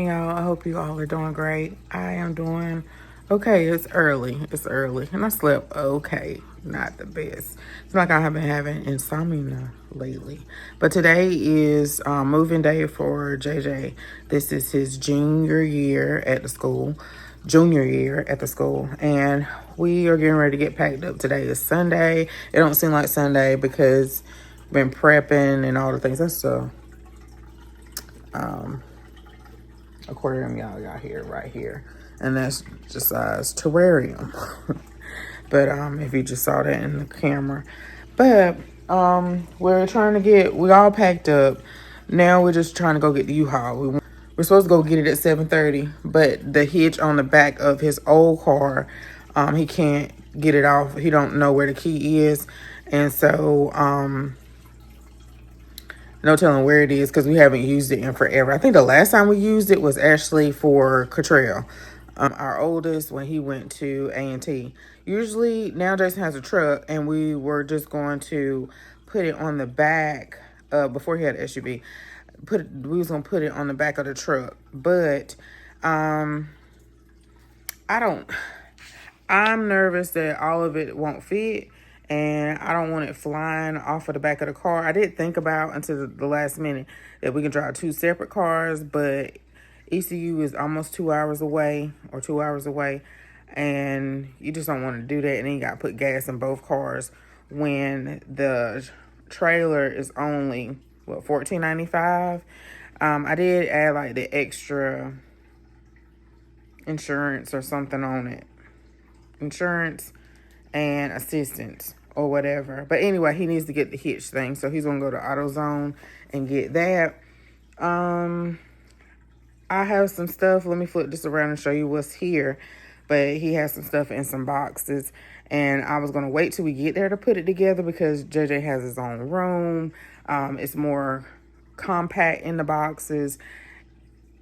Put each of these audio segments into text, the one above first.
morning, y'all. I hope you all are doing great. I am doing okay. It's early. And I slept okay. Not the best. It's like I have been having insomnia lately. But today is moving day for JJ. This is his junior year at the school. And we are getting ready to get packed up. Today is Sunday. It don't seem like Sunday because been prepping and all the things. That's aquarium y'all got here, right here, and that's just terrarium. But if you just saw that in the camera. But we all packed up. Now we're just trying to go get the U-Haul. We're supposed to go get it at 7:30, but the hitch on the back of his old car, he can't get it off. He don't know where the key is, and so no telling where it is because we haven't used it in forever. I think the last time we used it was actually for Cottrell, our oldest, when he went to A&T. Usually now Jason has a truck, and we were just going to put it on the back before he had an SUV. We was gonna put it on the back of the truck, but I'm nervous that all of it won't fit, and I don't want it flying off of the back of the car. I did think about until the last minute that we can drive two separate cars, but ECU is almost 2 hours away, and you just don't want to do that, and then you got to put gas in both cars when the trailer is only, $14.95. I did add like the extra insurance or something on it. Insurance and assistance or whatever. But anyway, he needs to get the hitch thing, so he's gonna go to AutoZone and get that. I have some stuff. Let me flip this around and show you what's here. But he has some stuff in some boxes, and I was gonna wait till we get there to put it together because JJ has his own room. It's more compact in the boxes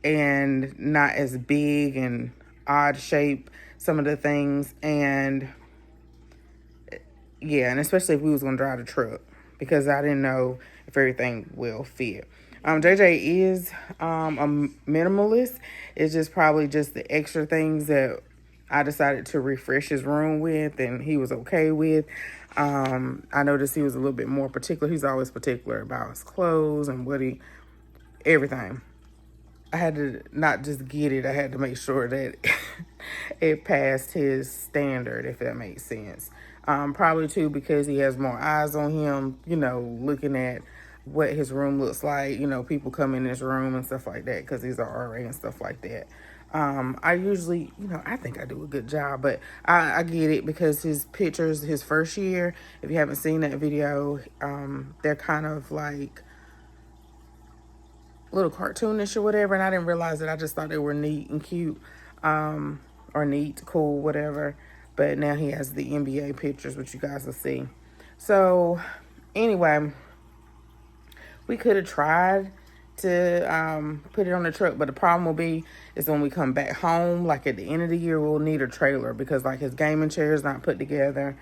and not as big and odd shape, some of the things. And yeah, and especially if we was gonna drive the truck, because I didn't know if everything will fit. JJ is a minimalist. It's just probably just the extra things that I decided to refresh his room with, and he was okay with. I noticed he was a little bit more particular. He's always particular about his clothes and everything. I had to not just get it, I had to make sure that it passed his standard, if that makes sense. Probably too because he has more eyes on him, looking at what his room looks like. People come in his room and stuff like that because he's an RA and stuff like that. I usually, I think I do a good job, but I get it because his pictures, his first year, if you haven't seen that video, they're kind of like little cartoonish or whatever, and I didn't realize it. I just thought they were neat and cute, or neat, cool, whatever. But now he has the NBA pictures, which you guys will see. So anyway, we could have tried to put it on the truck, but the problem will be is when we come back home, like at the end of the year, we'll need a trailer because like his gaming chair is not put together.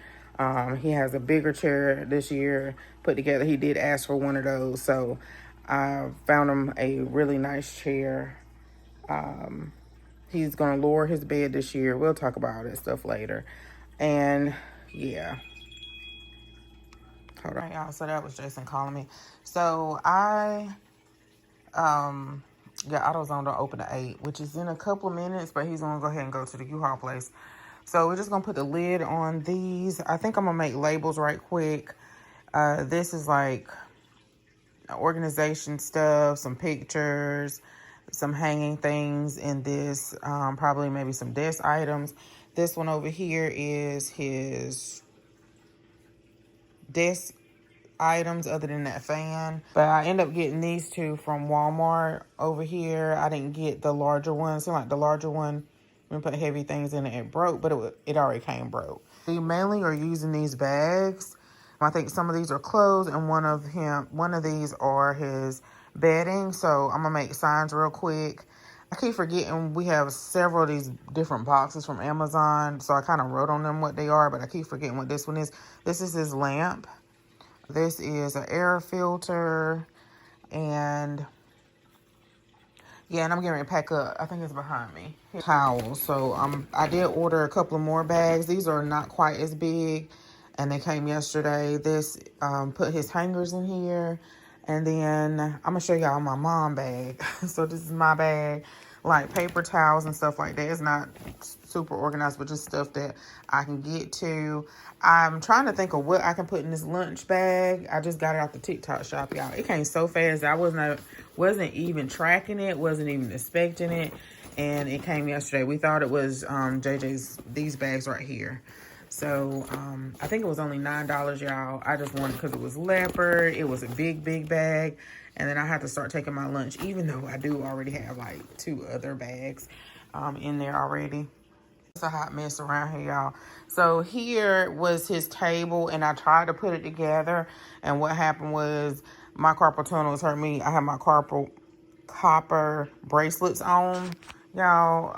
He has a bigger chair this year put together. He did ask for one of those, so I found him a really nice chair. He's going to lower his bed this year. We'll talk about all that stuff later. And yeah. Hold on, y'all. So that was Jason calling me. So I got AutoZone to open at 8, which is in a couple of minutes, but he's going to go ahead and go to the U-Haul place. So we're just going to put the lid on these. I think I'm going to make labels right quick. This is like organization stuff, some pictures, some hanging things in this, probably maybe some desk items. This one over here is his desk items other than that fan. But I end up getting these two from Walmart over here. I didn't get the larger one. Seemed like the larger one, we put heavy things in it, it broke, but it already came broke. We mainly are using these bags. I think some of these are clothes, and one of these are his bedding. So I'm gonna make signs real quick. I keep forgetting we have several of these different boxes from Amazon, so I kind of wrote on them what they are, but I keep forgetting what this one is. This is his lamp. This is an air filter, and Yeah, and I'm getting ready to pack up. I think it's behind me. Towels. So I did order a couple of more bags. These are not quite as big, and they came yesterday. This put his hangers in here, and then I'm gonna show y'all my mom bag. So this is my bag, like paper towels and stuff like that. It's not super organized, but just stuff that I can get to. I'm trying to think of what I can put in this lunch bag. I just got it off the TikTok shop, y'all. It came so fast. I wasn't even tracking it, wasn't even expecting it, and it came yesterday. We thought it was JJ's, these bags right here. So I think it was only $9, y'all. I just wanted, because it was leopard, it was a big bag, and then I had to start taking my lunch, even though I do already have like 2 other bags in there already. It's a hot mess around here, y'all. So here was his table, and I tried to put it together, and what happened was my carpal tunnel was hurting me. I have my carpal copper bracelets on, y'all.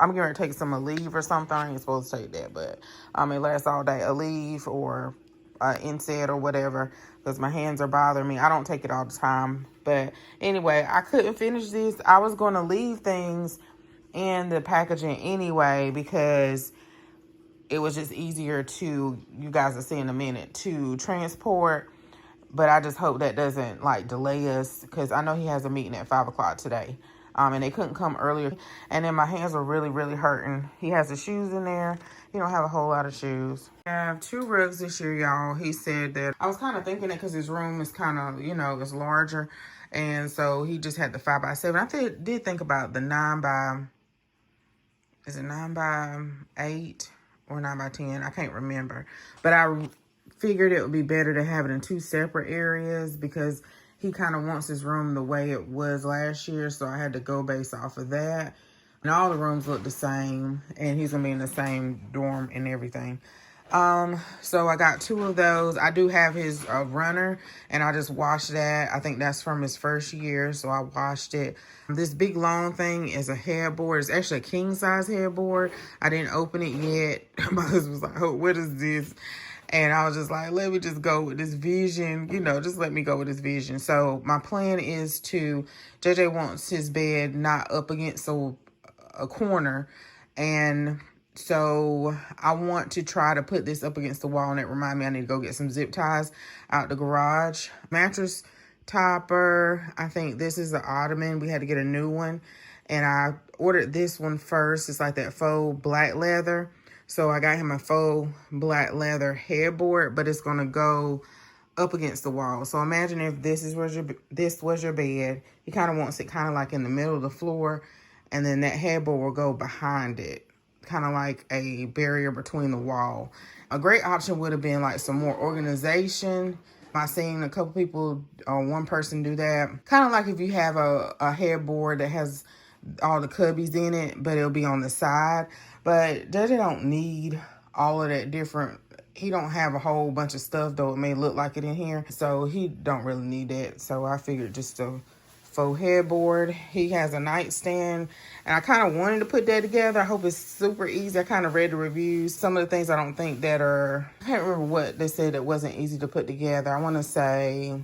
I'm going to take some Aleve or something. I ain't supposed to take that, but it lasts all day. Aleve or NSAID or whatever, because my hands are bothering me. I don't take it all the time, but anyway, I couldn't finish this. I was going to leave things in the packaging anyway, because it was just easier to, you guys will see in a minute, to transport. But I just hope that doesn't like delay us, because I know he has a meeting at 5 o'clock today. And they couldn't come earlier. And then my hands were really hurting. He has the shoes in there. He don't have a whole lot of shoes. I have 2 rugs this year, y'all. He said that, I was kind of thinking that because his room is kind of, it's larger. And so he just had the 5x7. I did think about the 9x, is it 9x8 or 9x10? I can't remember. But I figured it would be better to have it in 2 separate areas, because he kind of wants his room the way it was last year. So I had to go based off of that. And all the rooms look the same, and he's gonna be in the same dorm and everything. So I got 2 of those. I do have his runner, and I just washed that. I think that's from his first year, so I washed it. This big long thing is a headboard. It's actually a king size headboard. I didn't open it yet. My husband was like, oh, what is this? And I was just like, let me just go with this vision, just let me go with this vision. So my plan is JJ wants his bed not up against a corner. And so I want to try to put this up against the wall, and it remind me I need to go get some zip ties out the garage. Mattress topper. I think this is the ottoman. We had to get a new one, and I ordered this one first. It's like that faux black leather. So I got him a faux black leather headboard, but it's going to go up against the wall. So imagine if this was your bed. He kind of wants it kind of like in the middle of the floor, and then that headboard will go behind it, kind of like a barrier between the wall. A great option would have been like some more organization. I've seen a couple people, one person do that. Kind of like if you have a headboard that has all the cubbies in it, but it'll be on the side. But JJ don't need all of that different. He don't have a whole bunch of stuff, though it may look like it in here. So he don't really need that. So I figured just a faux headboard. He has a nightstand, and I kind of wanted to put that together. I hope it's super easy. I kind of read the reviews. Some of the things I don't think that are, I can't remember what they said that wasn't easy to put together. I want to say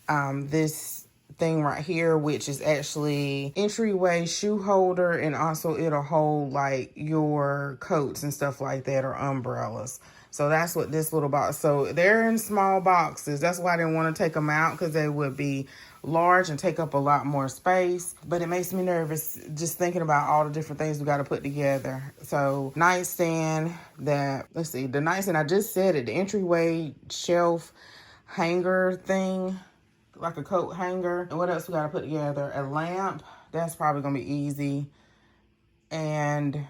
this thing right here, which is actually entryway shoe holder, and also it'll hold like your coats and stuff like that, or umbrellas. So that's what this little box. So they're in small boxes. That's why I didn't want to take them out, because they would be large and take up a lot more space. But it makes me nervous just thinking about all the different things we got to put together. So nightstand, let's see, the nightstand, I just said it, the entryway shelf hanger thing, like a coat hanger. And what else we got to put together? A lamp. That's probably going to be easy. And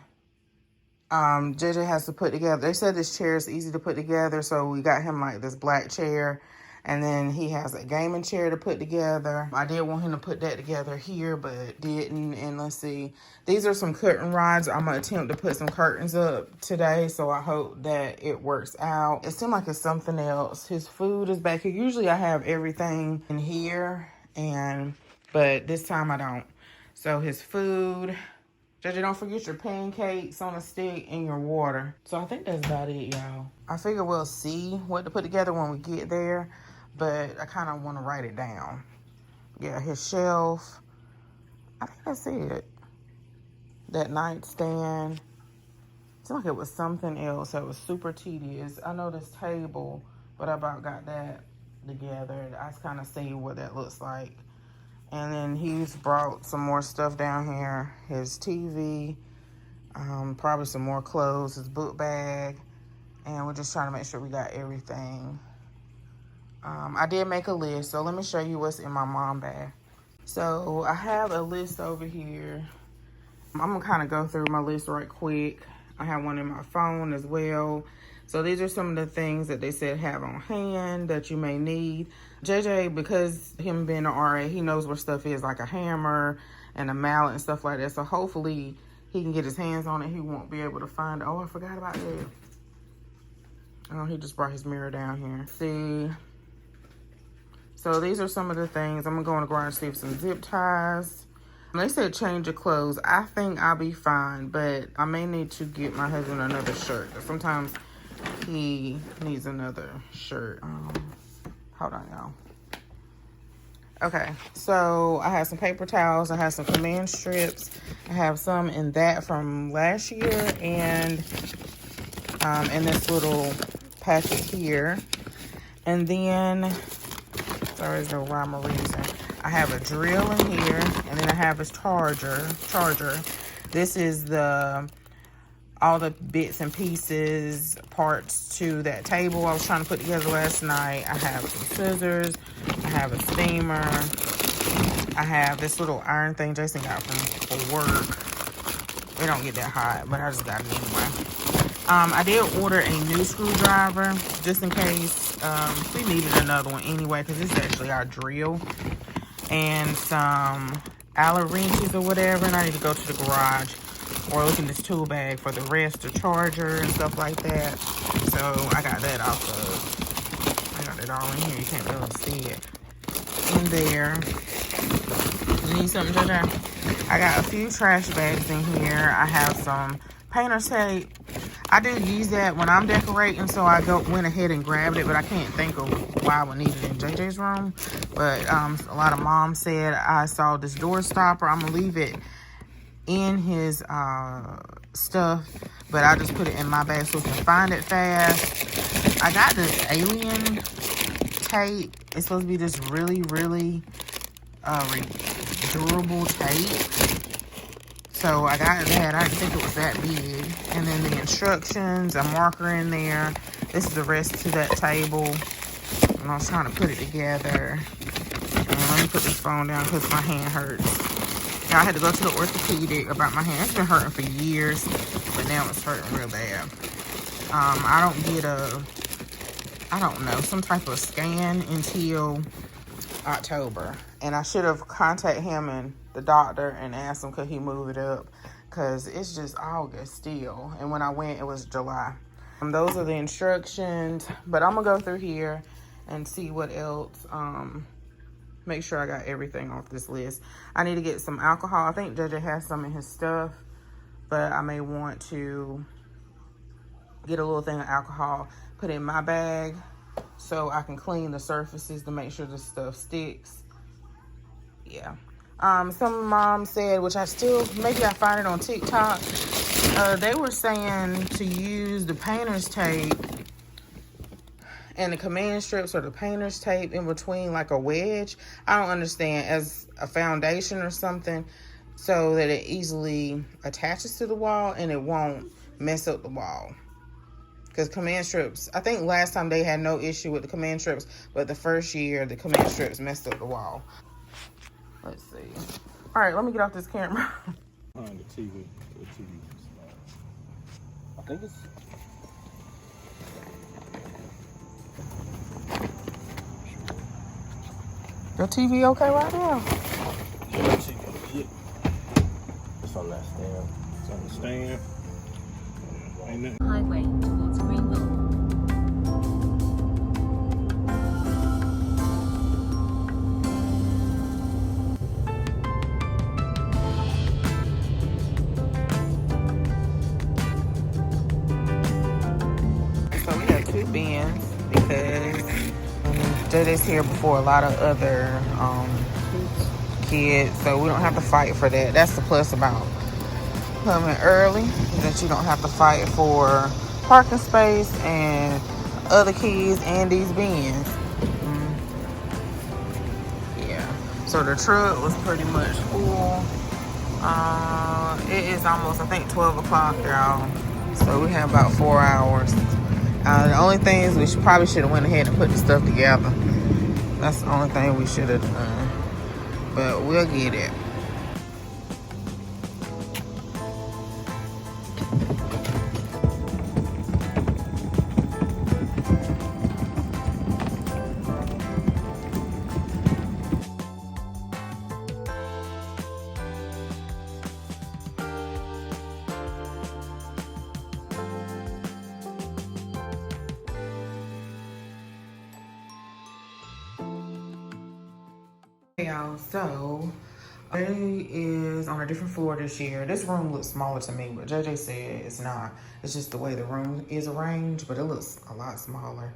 JJ has to put together, they said this chair is easy to put together, so we got him like this black chair, and then he has a gaming chair to put together. I did want him to put that together here, but didn't. And let's see, these are some curtain rods. I'm gonna attempt to put some curtains up today, so I hope that it works out. It seemed like it's something else. His food is back here. Usually I have everything in here, but this time I don't. So his food. JJ, don't forget your pancakes on a stick and your water. So I think that's about it, y'all. I figure we'll see what to put together when we get there, but I kind of want to write it down. Yeah, his shelf. I think that's it. That nightstand. It's like it was something else that was super tedious. I know this table, but I about got that together. I kind of see what that looks like. And then he's brought some more stuff down here. His TV, probably some more clothes, his book bag. And we're just trying to make sure we got everything. I did make a list, so let me show you what's in my mom bag. So I have a list over here. I'm gonna kind of go through my list right quick. I have one in my phone as well. So these are some of the things that they said have on hand that you may need. JJ, because him being an RA, he knows where stuff is, like a hammer and a mallet and stuff like that. So hopefully he can get his hands on it. He won't be able to find it. Oh, I forgot about that. Oh, he just brought his mirror down here. See. So these are some of the things. I'm gonna go in the garage and see if some zip ties. They said change of clothes. I think I'll be fine, but I may need to get my husband another shirt. Sometimes he needs another shirt. Hold on, y'all. Okay, so I have some paper towels. I have some command strips. I have some in that from last year, and in this little packet here. And then, sorry, there's no rhyme or reason. I have a drill in here, and then I have his charger. This is all the bits and pieces, parts to that table I was trying to put together last night. I have some scissors. I have a steamer. I have this little iron thing Jason got for work. It don't get that hot, but I just got it anyway. I did order a new screwdriver just in case we needed another one anyway, because this is actually our drill. And some Allen wrenches or whatever, and I need to go to the garage or look in this tool bag for the rest, the charger and stuff like that. So I got that I got it all in here. You can't really see it in there. You need something, JJ? I got a few trash bags in here. I have some painter's tape. I do use that when I'm decorating, so I went ahead and grabbed it, but I can't think of why I would need it in JJ's room. But a lot of moms said I saw this door stopper. I'm gonna leave it in his stuff, but I just put it in my bag so we can find it fast. I got this alien tape. It's supposed to be this really, really durable tape. So I got that. I didn't think it was that big. And then the instructions, a marker in there. This is the rest to that table. And I was trying to put it together. And let me put this phone down because my hand hurts. Now I had to go to the orthopedic about my hand. It's been hurting for years, but now it's hurting real bad. I don't get some type of scan until October. And I should have contacted him and the doctor and asked him could he move it up, because it's just August still, and when I went it was July. Those are the instructions, but I'm gonna go through here and see what else, make sure I got everything off this list. I need to get some alcohol. I think JJ has some in his stuff, but I may want to get a little thing of alcohol, put it in my bag so I can clean the surfaces to make sure the stuff sticks. Yeah. Some moms said, which maybe I find it on TikTok, they were saying to use the painter's tape and the command strips or the painter's tape in between like a wedge. I don't understand, as a foundation or something, so that it easily attaches to the wall and it won't mess up the wall. Because command strips, I think last time they had no issue with the command strips, but the first year the command strips messed up the wall. Let's see. All right, let me get off this camera. Behind the TV. I think it's... Your TV okay right now? Yeah, the TV. Yeah. It's on that stand. It's on the stand. Ain't nothing. Highway towards Greenville. So we got 2 bins because JJ's here before a lot of other kids, so we don't have to fight for that. That's the plus about coming early, that you don't have to fight for parking space and other kids and these bins. Yeah, so the truck was pretty much full. It is almost, I think, 12 o'clock, y'all. So we have about 4 hours. The only thing is probably should have went ahead and put the stuff together. That's the only thing we should have done. But we'll get it. Hey y'all, so JJ is on a different floor this year. This room looks smaller to me, but JJ said it's not. It's just the way the room is arranged, but it looks a lot smaller.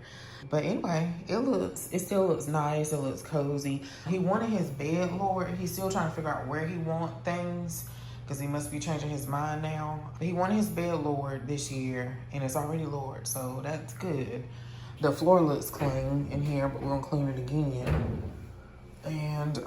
But anyway, it still looks nice. It looks cozy. He wanted his bed lowered. He's still trying to figure out where he wants things, because he must be changing his mind now. He wanted his bed lowered this year, and it's already lowered, so that's good. The floor looks clean in here, but we're gonna clean it again. And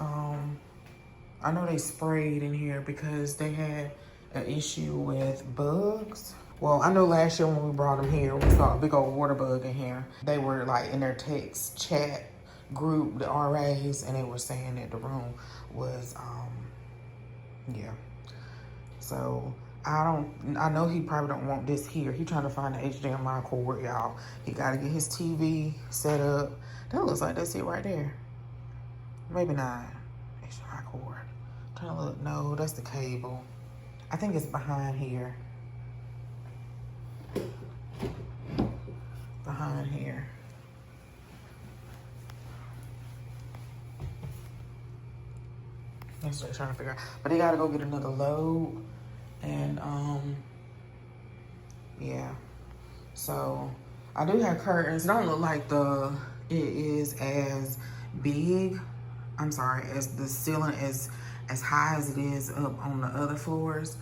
I know they sprayed in here because they had an issue with bugs. Well, I know last year when we brought them here, we saw a big old water bug in here. They were like in their text chat group, the RAs, and they were saying that the room was, yeah. So I know he probably don't want this here. He trying to find the HDMI cord, y'all. He got to get his TV set up. That looks like that's it right there. Maybe not. HDMI cord. Trying to look. No, that's the cable. I think it's behind here. Behind here. That's what they're trying to figure out. But they gotta go get another load. And yeah. So I do have curtains. Don't look like it is as big. I'm sorry, as the ceiling is as high as it is up on the other floors.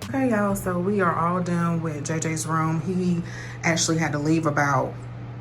Okay, y'all, so we are all done with JJ's room. He actually had to leave about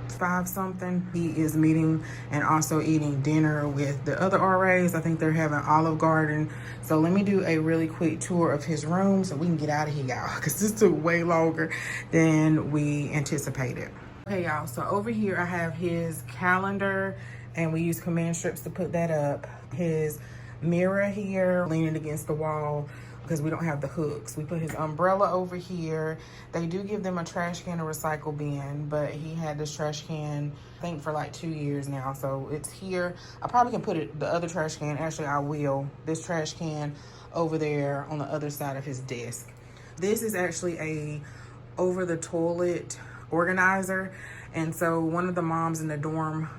5 something. He is meeting and also eating dinner with the other RAs. I think they're having Olive Garden. So let me do a really quick tour of his room so we can get out of here, y'all, because this took way longer than we anticipated. Okay, y'all, so over here I have his calendar, and we use command strips to put that up. His mirror here, leaning against the wall, because we don't have the hooks. We put his umbrella over here. They do give them a trash can, a recycle bin, but he had this trash can, I think, for like 2 years now. So it's here. I probably can put the other trash can, actually I will, this trash can over there on the other side of his desk. This is actually a over the toilet organizer. And so one of the moms in the dorm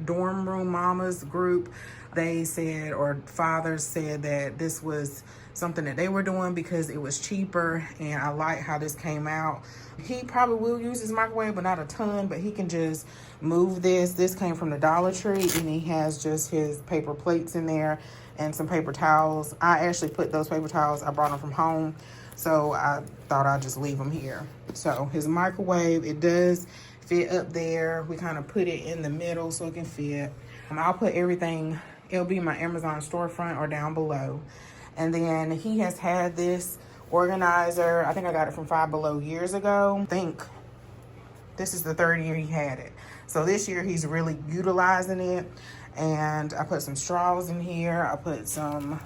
room mamas group, they said, or fathers said, that this was something that they were doing because it was cheaper, and I like how this came out. He probably will use his microwave, but not a ton, but he can just move this. This came from the Dollar Tree, and he has just his paper plates in there and some paper towels. I actually put those paper towels, I brought them from home, so I thought I'd just leave them here. So his microwave, it does fit up there. We kind of put it in the middle so it can fit. I'll put everything, it'll be my Amazon storefront or down below. And then he has had this organizer. I think I got it from Five Below years ago. I think this is the third year he had it. So this year he's really utilizing it. And I put some straws in here. I put some,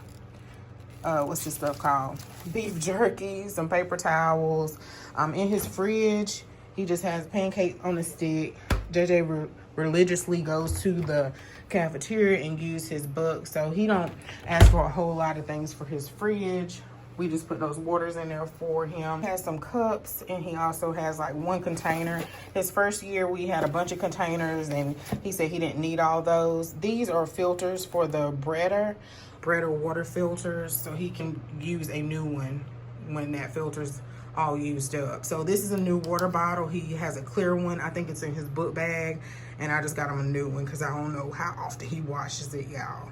what's this stuff called? Beef jerky, some paper towels. In his fridge, he just has pancakes on a stick. JJ religiously goes to the cafeteria and use his book, so he don't ask for a whole lot of things for his fridge. We just put those waters in there for him. He has some cups, and he also has like one container. His first year we had a bunch of containers, and he said he didn't need all those. These are filters for the breader water filters, so he can use a new one when that filter's all used up. So this is a new water bottle. He has a clear one. I think it's in his book bag, and I just got him a new one because I don't know how often he washes it, y'all.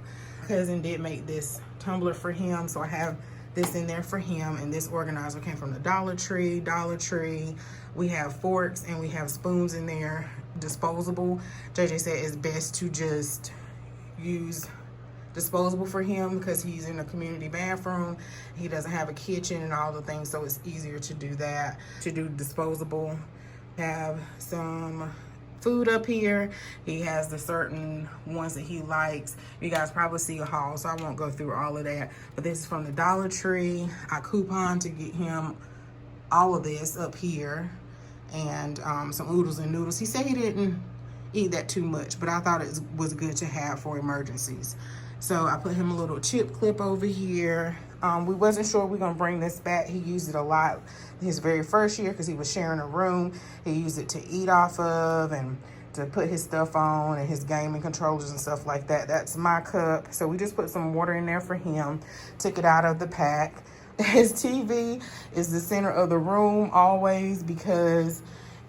Cousin did make this tumbler for him, so I have this in there for him. And this organizer came from the Dollar Tree. We have forks and we have spoons in there, disposable. JJ said it's best to just use disposable for him because he's in a community bathroom. He doesn't have a kitchen and all the things, so it's easier to do that, to do disposable. Have some food up here. He has the certain ones that he likes. You guys probably see a haul, so I won't go through all of that. But this is from the Dollar Tree. I couponed to get him all of this up here, and some oodles and noodles. He said he didn't eat that too much, but I thought it was good to have for emergencies. So I put him a little chip clip over here. We wasn't sure we're gonna bring this back. He used it a lot his very first year because he was sharing a room. He used it to eat off of and to put his stuff on and his gaming controllers and stuff like that. That's my cup. So we just put some water in there for him, took it out of the pack. His TV is the center of the room always because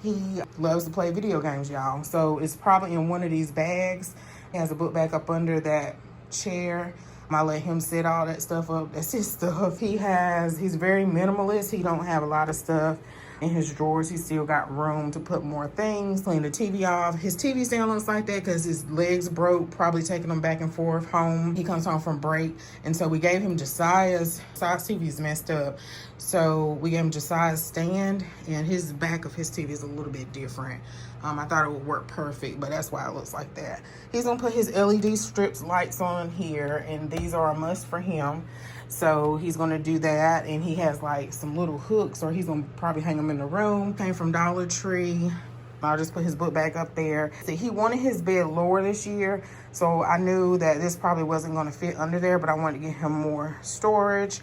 he loves to play video games, y'all. So it's probably in one of these bags. He has a book bag up under that chair. I let him set all that stuff up. That's his stuff. He's very minimalist. He don't have a lot of stuff in his drawers. He still got room to put more things. Clean the TV off. His TV stand looks like that because his legs broke, probably taking him back and forth home. He comes home from break, and so we gave him Josiah's TV's messed up. So we gave him Josiah's stand, and his back of his TV is a little bit different. I thought it would work perfect, but that's why it looks like that. He's gonna put his LED strips lights on here, and these are a must for him. So he's gonna do that, and he has like some little hooks, or he's gonna probably hang them in the room. Came from Dollar Tree. I'll just put his book back up there. See, he wanted his bed lower this year, so I knew that this probably wasn't gonna fit under there, but I wanted to get him more storage.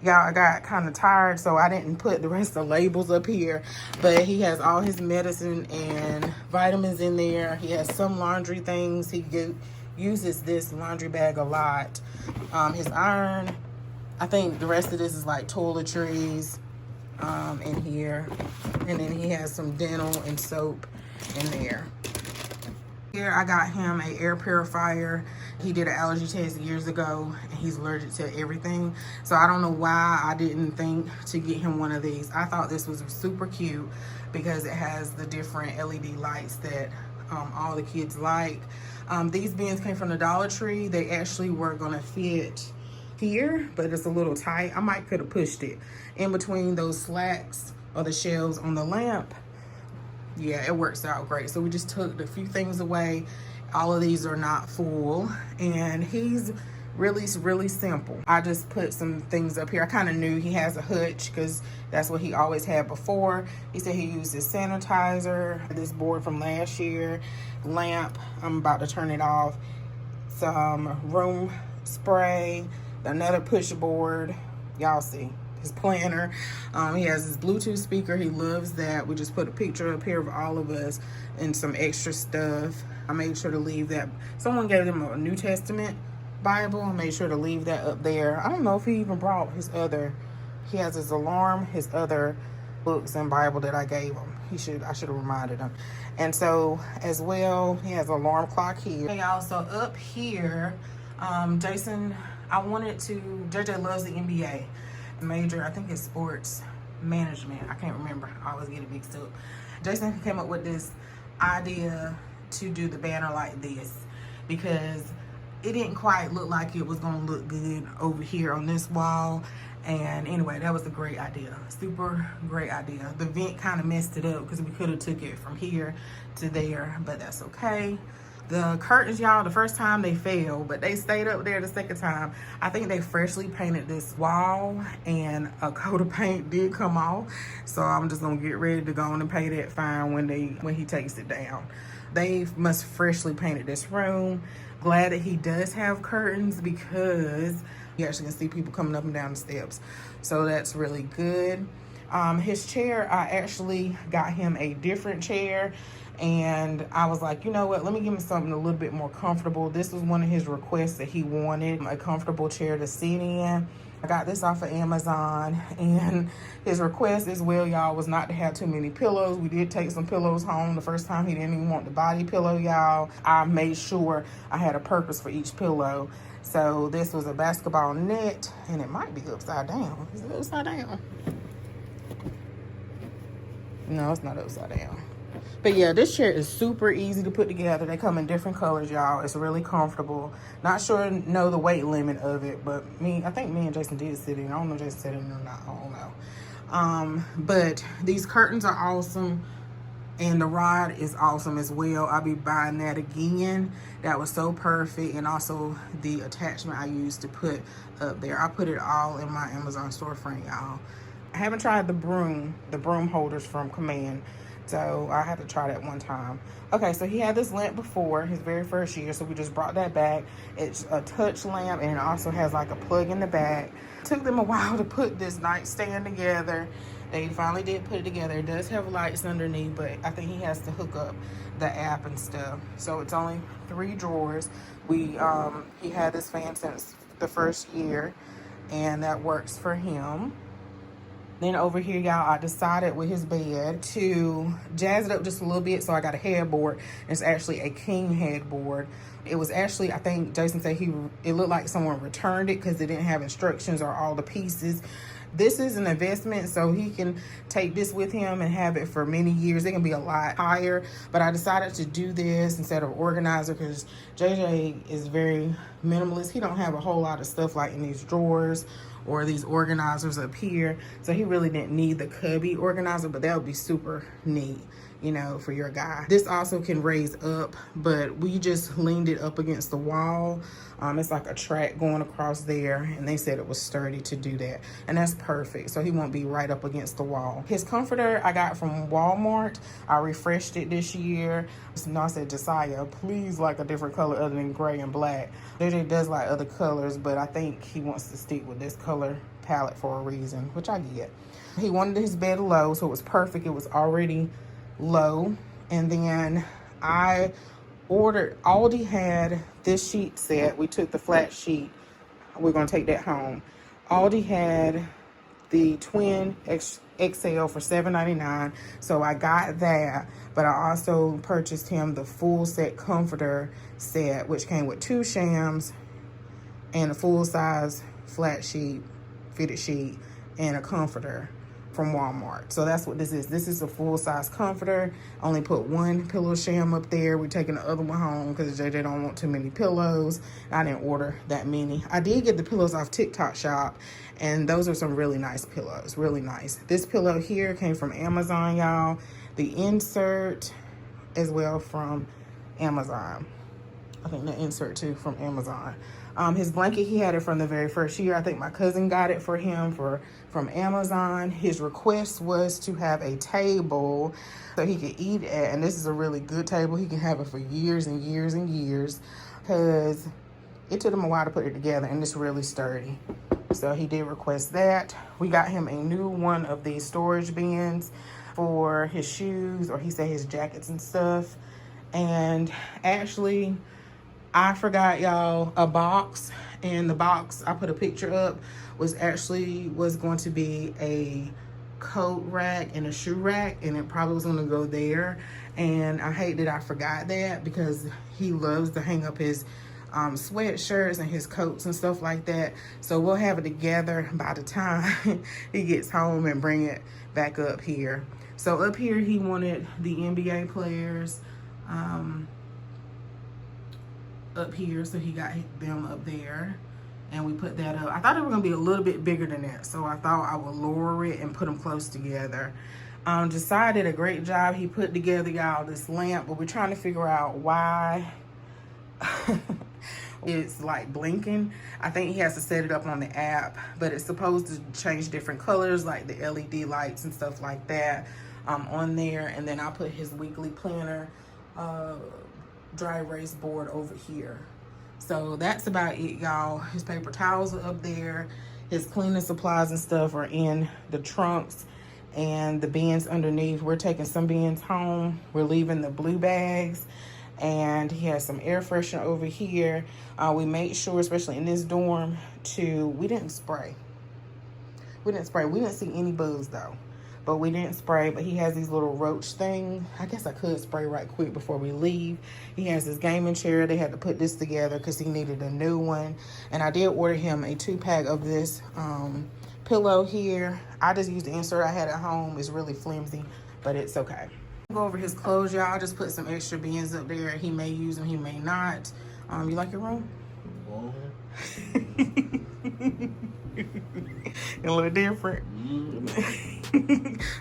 Y'all, I got kind of tired, so I didn't put the rest of the labels up here, but he has all his medicine and vitamins in there. He has some laundry things. He uses this laundry bag a lot. His iron, I think the rest of this is like toiletries in here. And then he has some dental and soap in there. Here I got him a air purifier. He did an allergy test years ago, and he's allergic to everything. So I don't know why I didn't think to get him one of these. I thought this was super cute because it has the different LED lights that all the kids like. These bins came from the Dollar Tree. They actually were gonna fit here, but it's a little tight. I might could have pushed it in between those slats or the shelves on the lamp. Yeah, it works out great. So we just took a few things away. All of these are not full, and he's really simple. I just put some things up here. I kind of knew he has a hutch because that's what he always had before. He said he used his sanitizer, this board from last year, lamp, I'm about to turn it off, some room spray, another push board, y'all see. His planner. He has his Bluetooth speaker. He loves that. We just put a picture up here of all of us and some extra stuff. I made sure to leave that. Someone gave him a New Testament Bible. I made sure to leave that up there. I don't know if he even brought his other, he has his alarm, his other books and Bible that I gave him. I should have reminded him. And so as well, he has an alarm clock here. Hey y'all, so up here, Jason, JJ loves the NBA. Major, I think it's sports management. I can't remember. I always get it mixed up. Jason came up with this idea to do the banner like this because it didn't quite look like it was gonna look good over here on this wall. And anyway, that was a great idea. Super great idea. The vent kind of messed it up because we could have took it from here to there, but that's okay. The curtains, y'all, the first time they fell, but they stayed up there the second time. I think they freshly painted this wall and a coat of paint did come off. So I'm just gonna get ready to go on and pay that fine when he takes it down. They must freshly painted this room. Glad that he does have curtains because you actually can see people coming up and down the steps. So that's really good. His chair, I actually got him a different chair. And I was like, you know what, let me give him something a little bit more comfortable. This was one of his requests that he wanted, a comfortable chair to sit in. I got this off of Amazon, and his request as well, y'all, was not to have too many pillows. We did take some pillows home. The first time he didn't even want the body pillow, y'all. I made sure I had a purpose for each pillow. So this was a basketball net, and it might be upside down. Is it upside down? No, it's not upside down. But yeah, this chair is super easy to put together. They come in different colors, y'all. It's really comfortable. Not sure know the weight limit of it, but I think me and Jason did sit in. I don't know if Jason sat in or not. I don't know. But these curtains are awesome. And the rod is awesome as well. I'll be buying that again. That was so perfect. And also the attachment I used to put up there. I put it all in my Amazon storefront, y'all. I haven't tried the broom holders from Command. So I had to try that one time. Okay, so he had this lamp before his very first year, so we just brought that back. It's a touch lamp, and it also has like a plug in the back. It took them a while to put this nightstand together. They finally did put it together. It does have lights underneath, but I think he has to hook up the app and stuff. So it's only 3 drawers. He had this fan since the first year, and that works for him. Then over here, y'all, I decided with his bed to jazz it up just a little bit. So I got a headboard. It's actually a king headboard. It was actually, I think Jason said it looked like someone returned it because it didn't have instructions or all the pieces. This is an investment, so he can take this with him and have it for many years. It can be a lot higher, but I decided to do this instead of organizer because JJ is very minimalist. He don't have a whole lot of stuff like in these drawers or these organizers up here. So he really didn't need the cubby organizer, but that would be super neat, you know, for your guy. This also can raise up, but we just leaned it up against the wall. It's like a track going across there, and they said it was sturdy to do that. And that's perfect, so he won't be right up against the wall. His comforter I got from Walmart. I refreshed it this year. So I said, Josiah, please like a different color other than gray and black. JJ does like other colors, but I think he wants to stick with this color palette for a reason, which I get. He wanted his bed low, so it was perfect. It was already low. And then I ordered, Aldi had this sheet set. We took the flat sheet. We're going to take that home. Aldi had the twin XL for $7.99. So I got that, but I also purchased him the full set comforter set, which came with 2 shams and a full size flat sheet, fitted sheet, and a comforter from Walmart. So that's what this is. This is a full-size comforter. Only put 1 pillow sham up there. We're taking the other one home because JJ don't want too many pillows. I didn't order that many. I did get the pillows off TikTok Shop, and those are some really nice pillows. Really nice. This pillow here came from Amazon, y'all. The insert as well from Amazon. I think the insert too from Amazon. His blanket, he had it from the very first year. I think my cousin got it for him from Amazon. His request was to have a table so he could eat at, and this is a really good table. He can have it for years and years and years because it took him a while to put it together, and it's really sturdy. So he did request that. We got him a new one of these storage bins for his shoes, or he said his jackets and stuff. And actually, I forgot, y'all, a box, and the box I put a picture up was going to be a coat rack and a shoe rack, and it probably was going to go there. And I hate that I forgot that, because he loves to hang up his sweatshirts and his coats and stuff like that. So we'll have it together by the time he gets home and bring it back up here. So up here he wanted the NBA players up here, so he got them up there, and we put that up. I thought it was gonna be a little bit bigger than that, so I thought I would lower it and put them close together. Josiah did a great job. He put together, y'all, this lamp, but we're trying to figure out why it's like blinking. I think he has to set it up on the app, but it's supposed to change different colors, like the LED lights and stuff like that on there. And then I'll put his weekly planner dry erase board over here. So that's about it, y'all. His paper towels are up there. His cleaning supplies and stuff are in the trunks and the bins underneath. We're taking some bins home. We're leaving the blue bags. And he has some air freshener over here. We made sure, especially in this dorm, we didn't spray. We didn't see any bugs though, but we didn't spray. But he has these little roach things. I guess I could spray right quick before we leave. He has this gaming chair. They had to put this together because he needed a new one. And I did order him a 2-pack of this pillow here. I just used the insert I had at home. It's really flimsy, but it's okay. Go over his clothes, y'all. I just put some extra bins up there. He may use them, he may not. You like your room? A little different.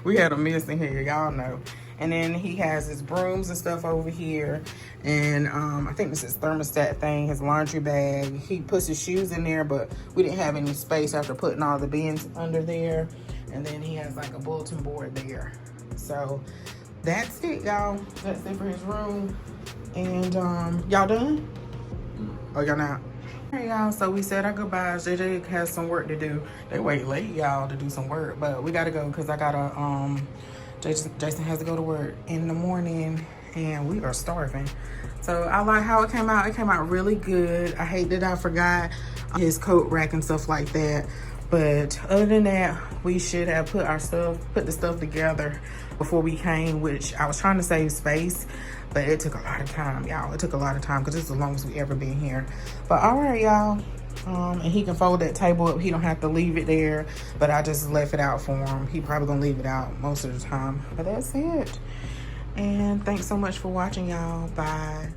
We had a mess in here, y'all know. And then he has his brooms and stuff over here. And I think this is thermostat thing, his laundry bag. He puts his shoes in there, but we didn't have any space after putting all the bins under there. And then he has like a bulletin board there. So that's it, y'all. That's it for his room. And y'all done? Oh, y'all not? All right, y'all, so we said our goodbyes. JJ has some work to do. They wait late, y'all, to do some work, but we gotta go because I gotta Jason has to go to work in the morning, and we are starving. So I like how it came out. It came out really good. I hate that I forgot his coat rack and stuff like that. But other than that, we should have put the stuff together before we came, which I was trying to save space, but it took a lot of time, y'all. It took a lot of time because it's the longest we ever been here. But all right, y'all. And he can fold that table up. He don't have to leave it there, but I just left it out for him. He probably gonna leave it out most of the time. But that's it. And thanks so much for watching, y'all. Bye.